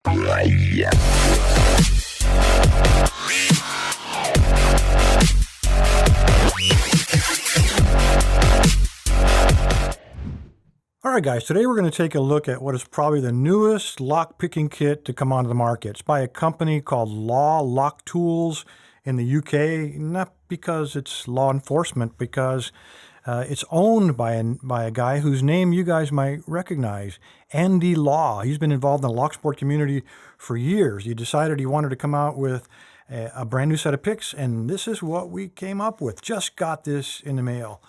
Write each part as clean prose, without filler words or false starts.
All right, guys, today we're going to take a look at what is probably the newest lock-picking kit to come onto the market. It's by a company called Law Lock Tools in the UK, not because it's law enforcement, because it's owned by a guy whose name you guys might recognize, Andy Law. He's been involved in the lock sport community for years. He decided he wanted to come out with a brand new set of picks, and this is what we came up with. Just got this in the mail.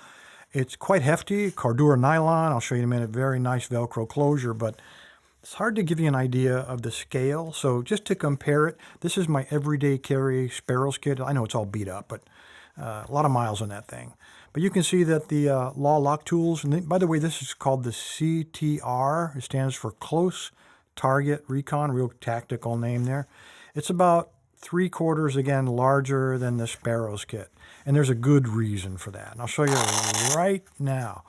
It's quite hefty, Cordura nylon. I'll show you in a minute. Very nice Velcro closure, but it's hard to give you an idea of the scale. So just to compare it, this is my everyday carry Sparrows kit. I know it's all beat up, but a lot of miles on that thing. But you can see that the Law Lock Tools, and by the way, this is called the CTR. It stands for Close Target Recon, real tactical name there. It's about 3/4, again, larger than the Sparrows kit. And there's a good reason for that. And I'll show you right now.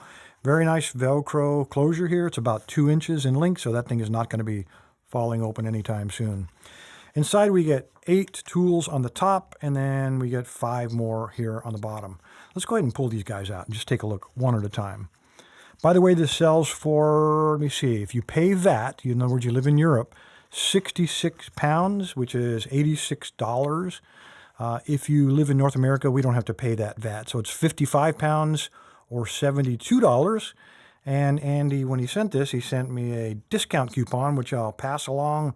Very nice Velcro closure here. It's about 2 inches in length, so that thing is not going to be falling open anytime soon. Inside we get 8 tools on the top, and then we get 5 more here on the bottom. Let's go ahead and pull these guys out and just take a look one at a time. By the way, this sells for, let me see, if you pay VAT, in other words, you live in Europe, 66 pounds, which is $86. If you live in North America, we don't have to pay that VAT. So it's 55 pounds or $72. And Andy, when he sent this, he sent me a discount coupon, which I'll pass along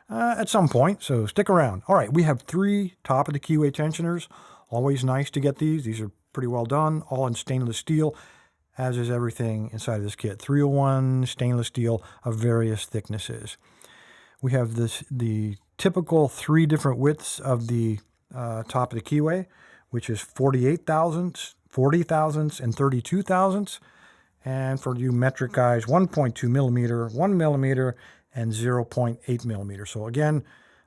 at some point. So stick around. All right, we have 3 top of the keyway tensioners. Always nice to get these. These are pretty well done, all in stainless steel, as is everything inside of this kit. 301 stainless steel of various thicknesses. We have the typical 3 different widths of the top of the keyway, which is 48 thousandths, 40 thousandths, and 32 thousandths. And for you metric guys, 1.2 millimeter, 1 millimeter, and 0.8 millimeter. So again,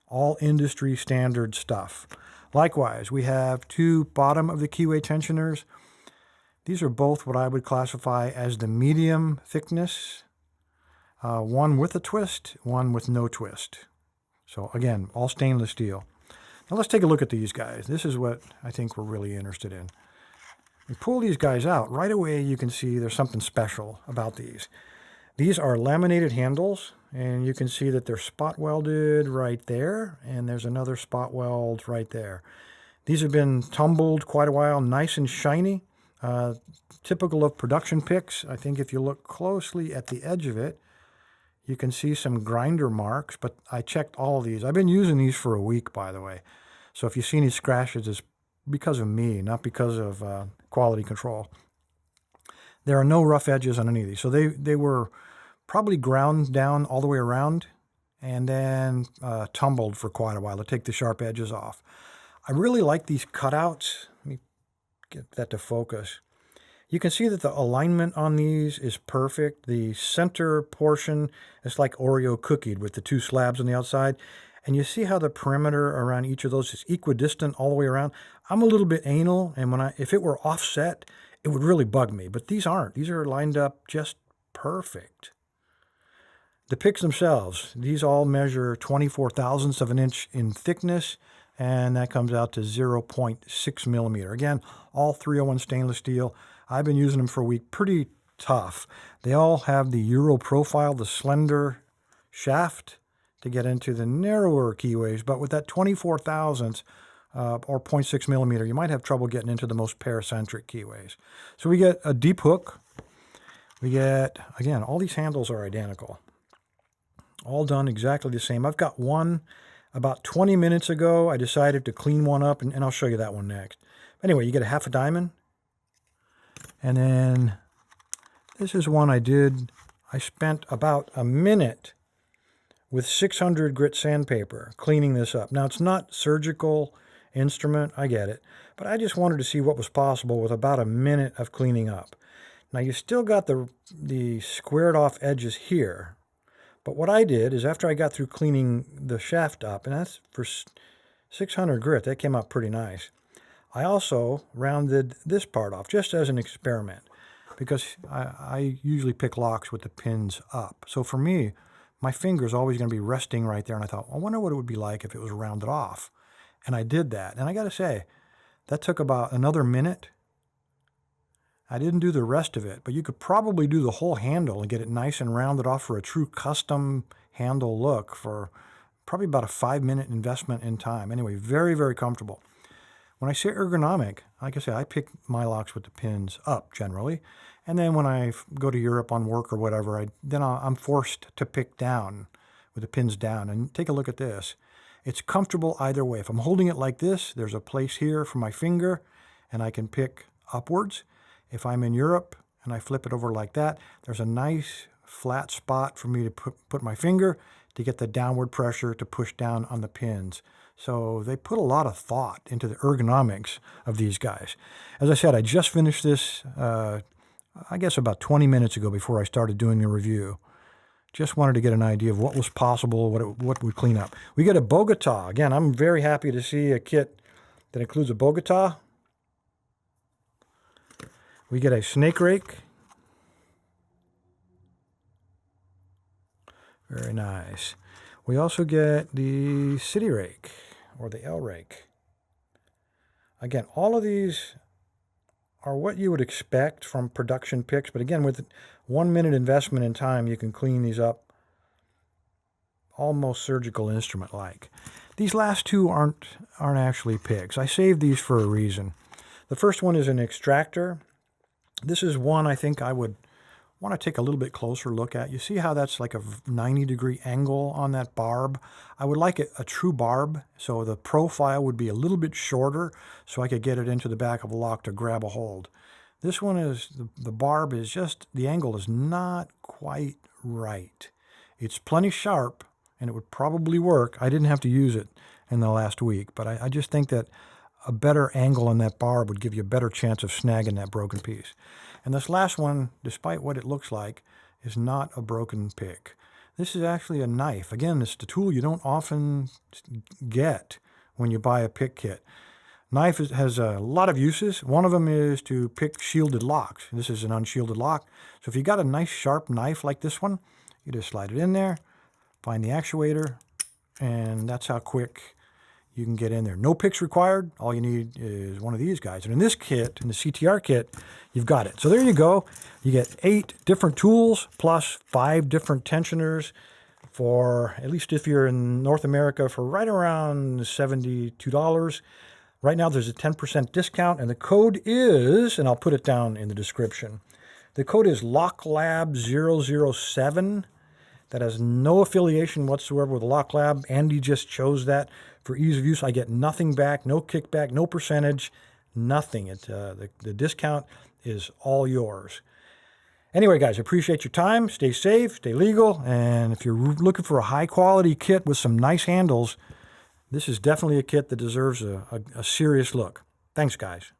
all industry standard stuff. Likewise, we have 2 bottom of the keyway tensioners. These are both what I would classify as the medium thickness. One with a twist, one with no twist. So again, all stainless steel. Now let's take a look at these guys. This is what I think we're really interested in. We pull these guys out. Right away you can see there's something special about these. These are laminated handles, and you can see that they're spot welded right there, and there's another spot weld right there. These have been tumbled quite a while, nice and shiny. Typical of production picks. I think if you look closely at the edge of it, you can see some grinder marks, but I checked all of these. I've been using these for a week, by the way. So if you see any scratches, it's because of me, not because of quality control. There are no rough edges on any of these. So they were probably ground down all the way around and then tumbled for quite a while to take the sharp edges off. I really like these cutouts. Let me get that to focus. You can see that the alignment on these is perfect. The center portion is like Oreo cookied with the 2 slabs on the outside. And you see how the perimeter around each of those is equidistant all the way around. I'm a little bit anal, and if it were offset, it would really bug me. But these aren't. These are lined up just perfect. The picks themselves, these all measure 24 thousandths of an inch in thickness, and that comes out to 0.6 millimeter. Again, all 301 stainless steel. I've been using them for a week. Pretty tough. They all have the Euro profile, the slender shaft to get into the narrower keyways, but with that 24 thousandths or 0.6 millimeter, you might have trouble getting into the most paracentric keyways. So we get a deep hook. We get, again, all these handles are identical. All done exactly the same. I've got one about 20 minutes ago. I decided to clean one up, and I'll show you that one next. Anyway, you get a half a diamond. And then this is one I did. I spent about a minute with 600 grit sandpaper cleaning this up. Now, it's not surgical instrument, I get it, but I just wanted to see what was possible with about a minute of cleaning up. Now, you still got the squared off edges here, but what I did is after I got through cleaning the shaft up, and that's for 600 grit, that came out pretty nice. I also rounded this part off just as an experiment because I usually pick locks with the pins up. So for me, my finger's always going to be resting right there. And I thought, I wonder what it would be like if it was rounded off. And I did that. And I got to say, that took about another minute. I didn't do the rest of it, but you could probably do the whole handle and get it nice and rounded off for a true custom handle look for probably about a 5-minute investment in time. Anyway, very, very comfortable. When I say ergonomic, like I say, I pick my locks with the pins up generally. And then when I go to Europe on work or whatever, I'm forced to pick down with the pins down. And take a look at this. It's comfortable either way. If I'm holding it like this, there's a place here for my finger, and I can pick upwards. If I'm in Europe and I flip it over like that, there's a nice flat spot for me to put my finger to get the downward pressure to push down on the pins. So they put a lot of thought into the ergonomics of these guys. As I said, I just finished this, I guess about 20 minutes ago before I started doing the review. Just wanted to get an idea of what was possible, what would clean up. We get a Bogota. Again, I'm very happy to see a kit that includes a Bogota. We get a snake rake. Very nice. We also get the city rake, or the L rake. Again, all of these are what you would expect from production picks, but again, with 1 minute investment in time, you can clean these up almost surgical instrument-like. These last two aren't actually picks. I saved these for a reason. The first one is an extractor. This is one I think I would want to take a little bit closer look at. You see how that's like a 90-degree angle on that barb? I would like a true barb, so the profile would be a little bit shorter so I could get it into the back of a lock to grab a hold. This one is, the barb is just, the angle is not quite right. It's plenty sharp, and it would probably work. I didn't have to use it in the last week, but I just think that a better angle on that barb would give you a better chance of snagging that broken piece. And this last one, despite what it looks like, is not a broken pick. This is actually a knife. Again, it's the tool you don't often get when you buy a pick kit. Knife has a lot of uses. One of them is to pick shielded locks. This is an unshielded lock. So if you got a nice sharp knife like this one, you just slide it in there, find the actuator, and that's how quick you can get in there. No picks required. All you need is one of these guys. And in this kit, in the CTR kit, you've got it. So there you go. You get 8 different tools plus 5 different tensioners for, at least if you're in North America, for right around $72. Right now there's a 10% discount, and the code is, and I'll put it down in the description, the code is LOCKLAB007. That has no affiliation whatsoever with Lock Lab. Andy just chose that for ease of use. I get nothing back, no kickback, no percentage, nothing. The discount is all yours. Anyway, guys, appreciate your time. Stay safe, stay legal, and if you're looking for a high-quality kit with some nice handles, this is definitely a kit that deserves a serious look. Thanks, guys.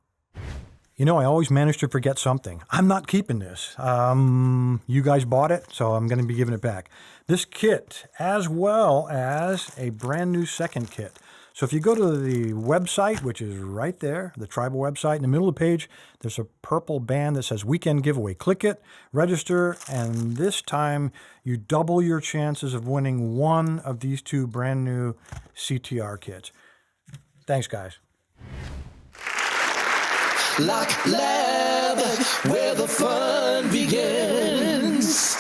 You know, I always manage to forget something. I'm not keeping this. You guys bought it, so I'm going to be giving it back. This kit, as well as a brand new second kit. So if you go to the website, which is right there, the tribal website, in the middle of the page, there's a purple band that says Weekend Giveaway. Click it, register, and this time you double your chances of winning one of these 2 brand new CTR kits. Thanks, guys. Lock Lab, where the fun begins.